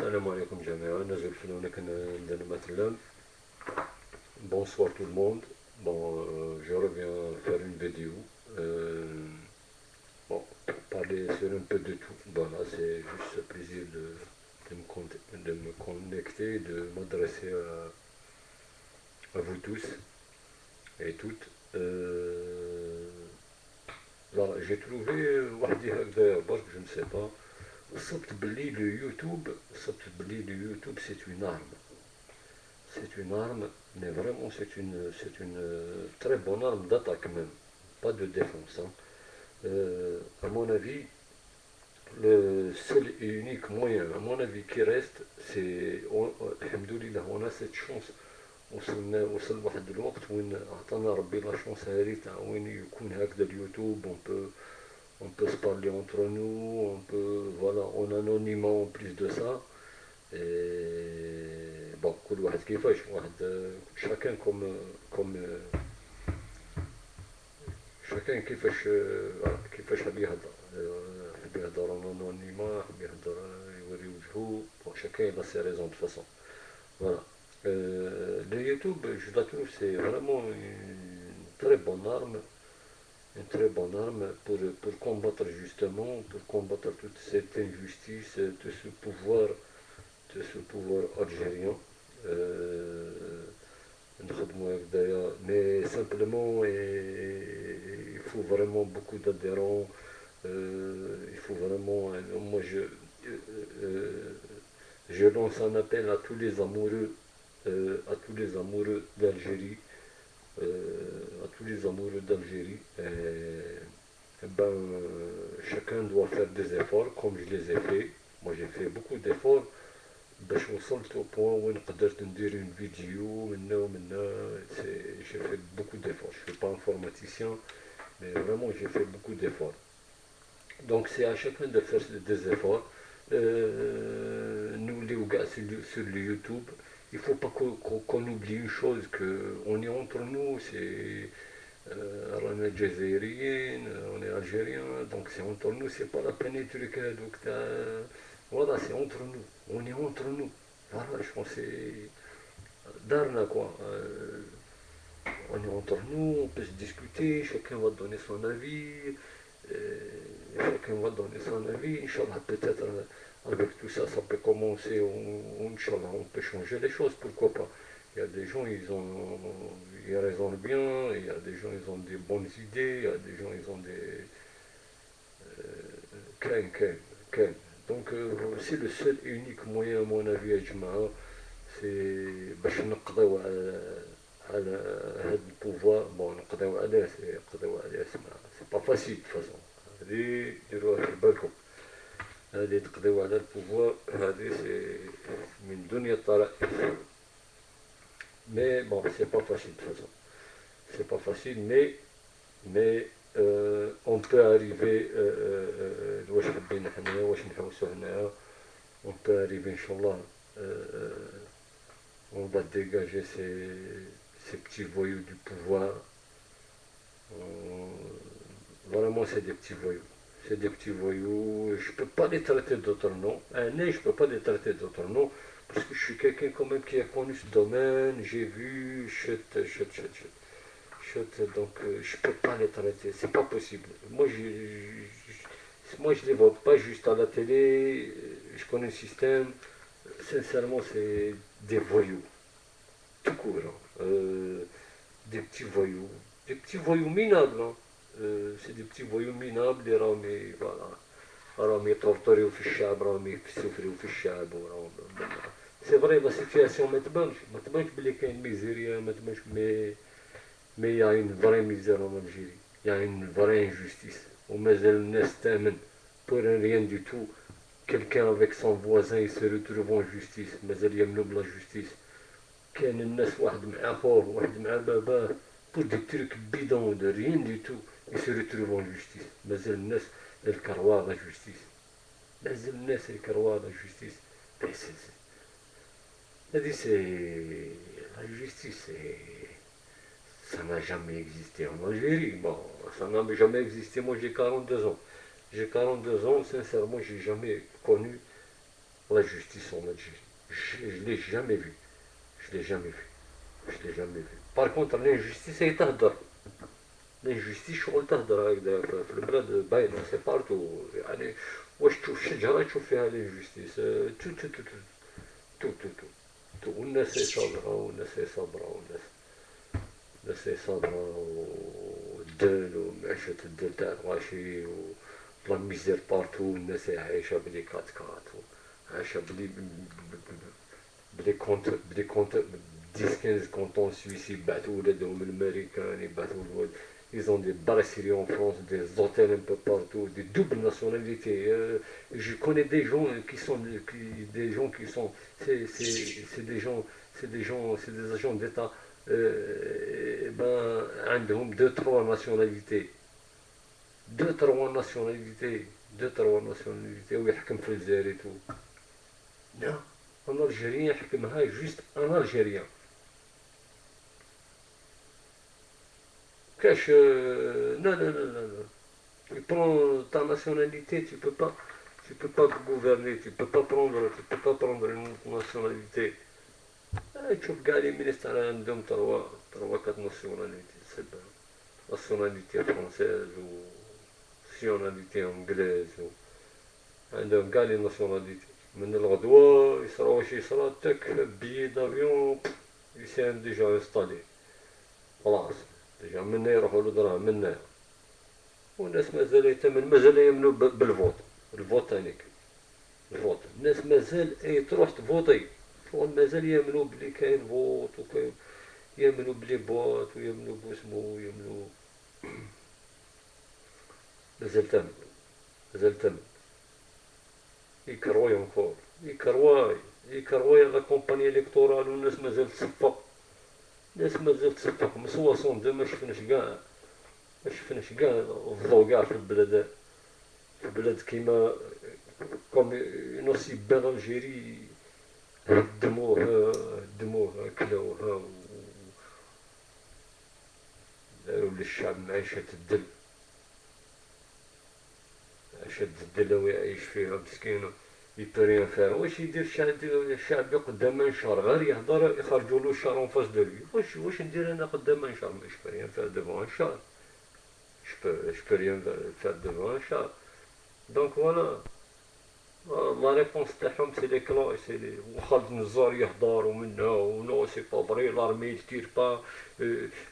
السلام عليكم جميعا. نزل فينا كندير مثلا. Bonsoir tout le monde. Bon, je reviens faire une vidéo. Euh, bon, pour parler sur un peu de tout. Voilà, c'est juste ce plaisir de me connecter, de m'adresser à vous tous et toutes. Voilà, j'ai trouvé وحدي هكذا برك je ne sais pas. صبت بلي le YouTube, c'est une arme. C'est une arme, mais vraiment c'est une très bonne arme d'attaque même, pas de défense, hein. À mon avis, le seul et unique moyen, à mon avis, qui reste, c'est, alhamdoulilah, on a cette chance. وصل واحد الوقت وين عطانا ربي لا شونس هذه تاع وين يكون هكذا اليوتيوب. On peut se parler entre nous, on peut, voilà, en anonymat en plus de ça. Et bon, كل واحد كيفاش واحد chacun comme chacun كيفاش حاب يهضر. حاب يهضر en anonymat، حاب يهضر يوري وجهه. Bon, chacun il a ses raisons de toute façon. Voilà. Le YouTube, je la trouve, c'est vraiment une très bonne arme, pour combattre justement, pour combattre toute cette injustice, tout ce pouvoir algérien. Mais simplement, il faut vraiment beaucoup d'adhérents. Il faut vraiment, moi je lance un appel à tous les amoureux d'Algérie, à tous les amoureux d'Algérie. Ben, chacun doit faire des efforts comme je les ai fait. Moi j'ai fait beaucoup d'efforts باش وصلت au point où قدرت ندير une vidéo منا ومنا. J'ai fait beaucoup d'efforts. Je ne suis pas informaticien, mais vraiment j'ai fait beaucoup d'efforts. Donc c'est à chacun de faire des efforts. Nous les gars sur le YouTube, il ne faut pas qu'on oublie une chose, qu'on est entre nous, c'est رانا جزائريين, on est algériens, donc c'est entre nous, c'est pas la peine de trucs, donc voilà, c'est entre nous, on est entre nous. Voilà, je pense que c'est Darna quoi. On est entre nous, on peut se discuter, chacun va donner son avis, chacun va donner son avis. Inch'Allah, peut-être avec tout ça, ça peut commencer, Inch'Allah, on peut changer les choses, pourquoi pas. Il y a des gens, ils raisonnent bien, il y a des gens, ils ont des bonnes idées, il y a des gens, ils ont des... Ken. Donc, c'est le seul et unique moyen, à mon avis, à Jama'a, c'est باش نقضيو على هذا البوفوار. بون نقضيو عليه، سي با فاسيل دو فاسون. هادي ديروها في بالكم، هادي تقضيو على البوفوار، هادي سي من دنيا الطرائف. Mais bon, c'est pas facile de toute façon. C'est pas facile, mais on peut arriver. واش حابين حنايا، واش نحوسو هنايا. On peut arriver, Inch'Allah. On va dégager ces petits voyous du pouvoir. Vraiment, c'est des petits voyous. C'est des petits voyous. Je ne peux pas les traiter d'autres noms. Je ne peux pas les traiter d'autres noms. Parce que je suis quelqu'un quand même qui a connu ce domaine. J'ai vu, donc je ne peux pas les traiter. C'est pas possible. Moi, je les vois pas juste à la télé. Je connais le système. Sincèrement, c'est des voyous. Tout court, hein. Des petits voyous minables, hein. C'est des petits voyous minables, les رامي voilà. راهم يطرطريو في الشعب، راهم يسفريو في الشعب، سي فري لا سيتياسيون ما تبانش بلي كاين ميزيريا، ما تبانش مي يا اون فري ميزير ان الجيري، يا اون فري انجوستيس، ومازال الناس تامن بور ريان دو تو. Quelqu'un avec son voisin, il se retrouve en justice. مازال يمنوا بلا justice. كاين الناس واحد مع خوه، واحد مع باباه، pour des trucs bidons de rien du tout, il se retrouve en justice. مازال الناس الكروا la justice. مازال الناس الكروا la justice. هذه سي la justice, ça n'a jamais existé en Algérie. Bon, ça n'a jamais existé. Moi j'ai 42 ans. J'ai 42 ans, sincèrement, j'ai jamais connu la justice en Algérie. Je ne l'ai jamais vu. Je l'ai jamais vu. Je l'ai jamais vu. Par contre, l'injustice هي تهدر. الانجستيس شغل تهدر هكذا في البلاد باينه سي بارتو يعني واش تشوف شجره تشوف فيها الانجستيس تو تو تو تو تو تو تو والناس صابره والناس صابره والناس صابره والدل ومعيشة الدل تاع الغاشي و لا ميزير بارتو والناس عايشه بلي كات كات عايشه بلي كونت 10 15 كونتون سويسي بعثوا ولادهم للماريكان يبعثوا الولاد. Ils ont des brasseries en France, des hôtels un peu partout, des doubles nationalités. Je connais des gens qui sont, des gens qui sont, c'est des gens, c'est des agents d'État. Ben, عندهم deux trois nationalités, deux trois nationalités, deux trois nationalités ويحكم في الجزائر tout. Non, un Algérien يحكمها juste un Algérien. Cache, non, non, non, non, non. Tu prends ta nationalité, tu peux pas gouverner, tu peux pas prendre une autre nationalité. Tu regardes les ministres, عندهم trois, quatre nationalités, c'est bien. Nationalité française ou nationalité anglaise ou عندهم كاع لي nationalités. من الغدوة يصرا واش يصرا تاك بيي دافيون يسان ديجا انستالي خلاص ديجا منا يروحوا للدراهم منا والناس مازال مازال يامنوا بالفوت الفوت تانيك الفوت الناس مازال تروح تفوتي شغل مازال يامنوا بلي كاين فوت وكاين يامنوا بلي بوات ويامنوا بوسمو يامنوا مازال تامن يكروي انكور يكروي لا كومباني الكتورال والناس مازال تصفق الناس مازال تصفق من 62 ما شفناش كاع الضوء كاع في البلاد كيما كوم اون اوسي بيل الجيري هدموها كلاوها داروا للشعب معيشة الدل ويعيش فيها مسكين يبريان فيها واش يدير الشعب قدام منشار غير يهضر يخرجوا له الشار اون فاس دو لي واش ندير انا قدام منشار مش بريان فيها ديفون شار je peux rien faire devant un chat. Donc voilà, la réponse تاعهم سي لي كلا سي لي وخالد النزار يهضر ومنها ونو سي با فري لارمي تير با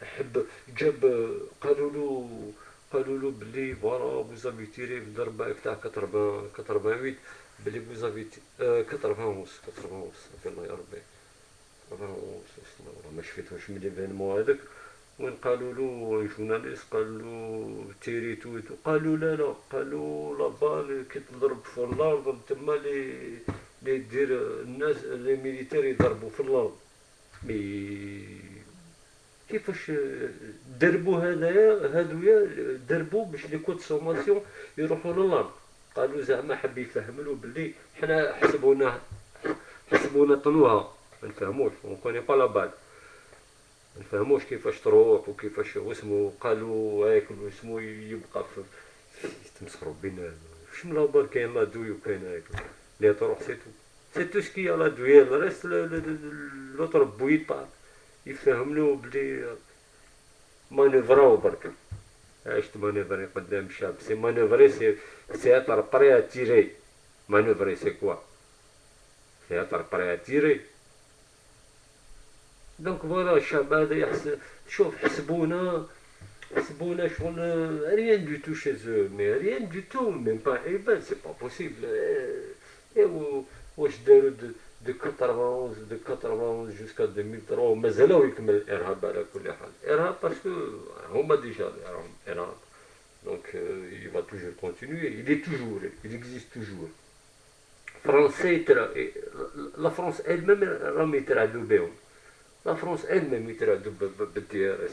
حب جاب قالوا له بلي فوالا فوزافي تيري في الضربه تاع 88 بلي فوزافي 91 صافي الله يا ربي 91 ما شفتوش من ليفينمون هذاك وين قالوا له جورناليست قالوا له تيري تويتو قالوا لا قالوا لا بال كي تضرب في الارض تما لي دير الناس لي ميليتير يضربوا في الارض مي كيفاش دربوا هذويا دربوا باش لي كود سوماسيون يروحوا للارض قالوا زعما حب يفهم له بلي حنا حسبونا طنوها ما نفهموش اون كوني با لا بال ما نفهموش كيفاش تروح وكيفاش واسمو قالوا هاك واسمو يبقى في يتمسخروا بينا واش من لابال كاين لا دوي وكاين هاك اللي تروح سيتو سكي لا دوي الريست لوطر بويت با يفهم له بلي مانيفراو برك عايش مانيفري قدام الشعب سي مانيفري سي اتر بري تيري مانيفري سي كوا سي اتر بري تيري دونك فوالا الشعب هذا يحسب شوف حسبونا شغل ريان دو تو chez eux مي ريان دو تو ميم با ايبان سي با بوسيبل واش داروا دو 91 جوسكا 2003 مازالو يكمل الارهاب على كل حال الارهاب باسكو هما ديجا ارهاب دونك il va toujours continuer il existe toujours فرنسا لا فرنسا elle-même راهم يترعدوا بهم لا فرنسا elle-même يترعدوا بالدي ار اس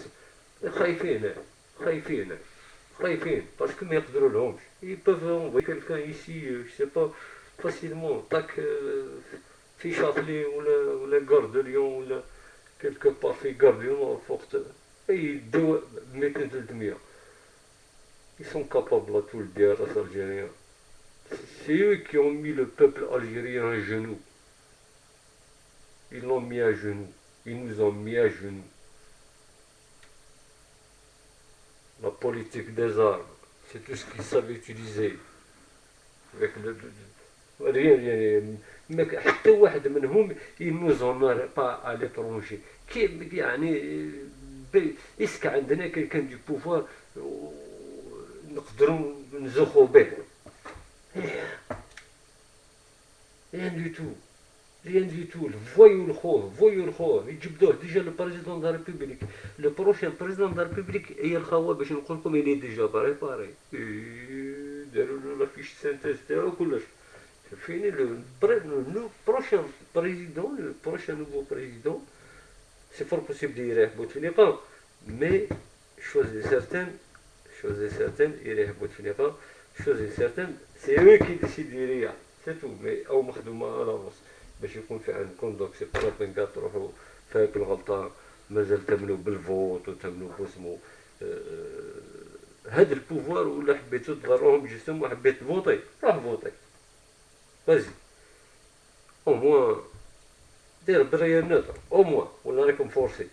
خايفين باسكو ما يقدروا لهمش ils peuvent envoyer quelqu'un ici je sais pas facilement tac في شافلي ولا غار دو ليون ولا كيلكو بار في غار ليون فوقت يدو 200 300 ils sont capables à tout le dire à l'Algérien C'est eux qui ont mis le peuple algérien à genoux. Ils l'ont mis à genoux. Ils nous ont mis à genoux. La politique des armes, c'est tout ce qu'ils savent utiliser. Avec rien, rien. Mais حتى واحد منهم ils nous ont pas à l'étranger. كيف يعني إسك عندنا quelqu'un du pouvoir نقدروا نزخوا به. Rien du tout. Rien du tout. voyou الخوه يجبدوه ديجا le président de la République. Le prochain président de la République هي الخوه باش نقول لكم il est déjà préparé. داروا له لا فيش سانتيز تاعو كلش. Fini le prochain président, le prochain nouveau président, c'est fort possible d'y aller Bouteflika, mais chose est certaine, il est Bouteflika, chose est certaine, c'est eux qui décident d'y aller, c'est tout, mais au مخدومة à l'avance باش يكون في عندكم دونك سي با لا بين كاع تروحوا فاك الغلطة مازال تمنوا بالفوت وتمنوا باسمو هاد البوفوار ولا حبيتو تضروهم جسم وحبيت تفوتي روح فوتي vas-y au moins دير برية نوتر au moins ولا راكم فورسي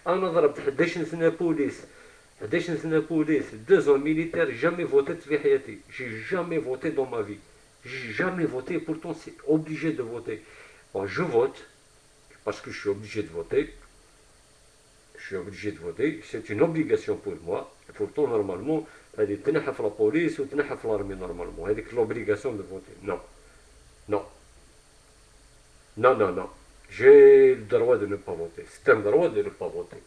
انا ضربت 11 سنة بوليس 11 سنة بوليس 2 ans militaire jamais voté في حياتي j'ai jamais voté dans ma vie j'ai jamais voté pourtant c'est obligé de voter bon je vote parce que je suis obligé de voter c'est une obligation pour moi et pourtant normalement هذه تنحى في la police وتنحى في l'armée normalement هذيك l'obligation de voter non non non non non j'ai le droit de ne pas voter c'est un droit de ne pas voter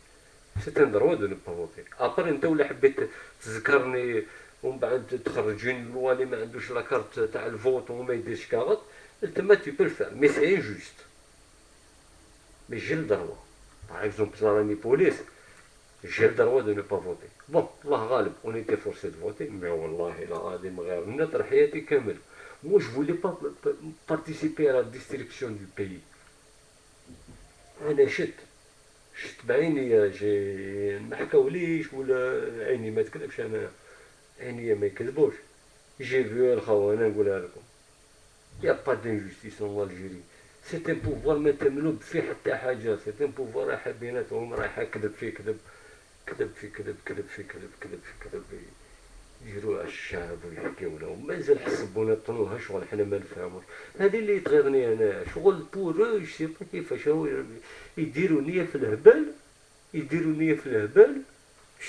c'est un droit de ne pas voter après انت ولا حبيت تذكرني ومن بعد تخرجين لوا اللي ما عندوش لاكارت تاع الفوت وما يديرش كاغط انت ما tu peux le faire mais c'est injuste mais j'ai le droit par exemple راني بوليس j'ai le droit de ne pas voter bon الله غالب on était forcé de voter mais والله العظيم غير نطر حياتي كامل moi je voulais pas participer à la destruction du pays انا شت بعيني جي ما حكاوليش ولا عيني ما تكذبش انا عيني ما يكذبوش جي فيو الخونه نقولها لكم يا با دانجوستيس اون الجيري سي ان بوفوار ما تمنوا في حتى حاجه سي ان بوفوار رايحه بيناتهم رايحه كذب في كذب كذب في كذب كذب في كذب كذب في كذب يديروا على الشعب ويحكيو لهم مازال حسبونا طنوها شغل حنا ما نفهموش هذه اللي تغيرني انا شغل بور سي با كيفاش يديروا نيه في الهبال يديروا نيه في الهبال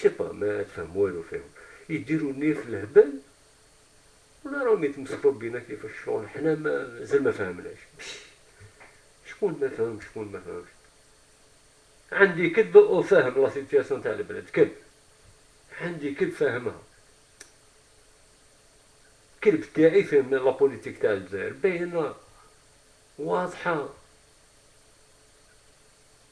سي با ما تفهم والو فيهم يديروا نيه في الهبال ولا راهم يتمسكوا بينا كيفاش شغل حنا مازال ما فهمناش شكون ما فهم شكون ما فهمش عندي كذب وفاهم لا سيتياسيون تاع البلاد كذب عندي كذب فاهمها الكذب تاعي فهم لا بوليتيك تاع الجزائر باينه واضحه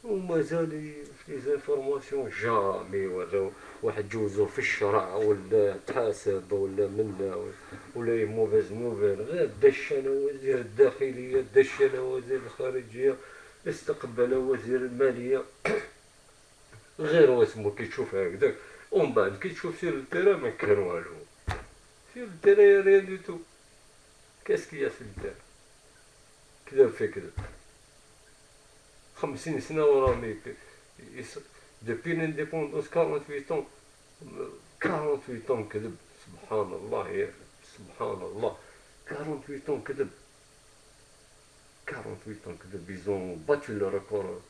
ومازال في لي زانفورماسيون جامي وراو واحد جوزو في الشرع ولا تحاسب ولا منا ولا موفيز نوفيل غير دشنا وزير الداخليه دشنا وزير الخارجيه استقبل وزير الماليه غير واسمو كي تشوف هكذاك ومن بعد كي تشوف سير التيرا ما كان والو سير التيرا يا ريان دو تو كاسكيا في التيرا كذب في كذب 50 سنة وراني depuis l'indépendance 48 ans 48 ans كذب سبحان الله يا سبحان الله 48 ans كذب 48 ans كذب ils ont battu le record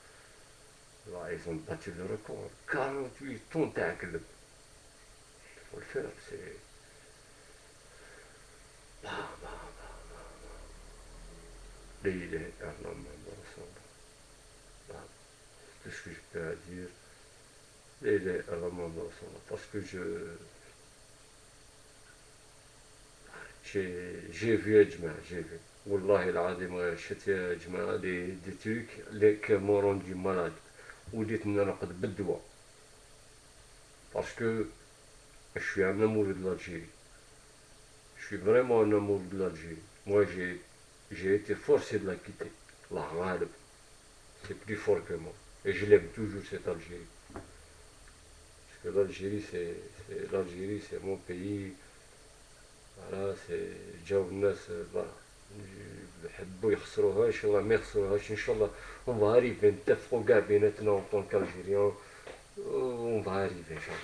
là ils ont battu le record 48 ans تاع كذب faut le faire c'est لا إله إلا الله محمد رسول الله tout ce que je peux à dire il est vraiment dans son parce que j'ai vu يا جماعة j'ai vu والله العظيم غير شفت يا جماعة دي تروك اللي m'ont rendu malade وليت نرقد بالدواء parce que je suis un amoureux de l'Algérie je suis vraiment un amoureux de l'Algérie moi j'ai été forcé de la quitter الله غالب c'est plus fort que moi et je l'aime toujours cette Algérie parce que l'Algérie c'est mon pays فوالا سي جاو الناس فوالا يحبوا يخسروها ان شاء الله ما يخسروهاش ان شاء الله. اون فا اريفي نتفقوا كاع بيناتنا اون طون كالجيريان، اون فا اريفي ان شاء الله.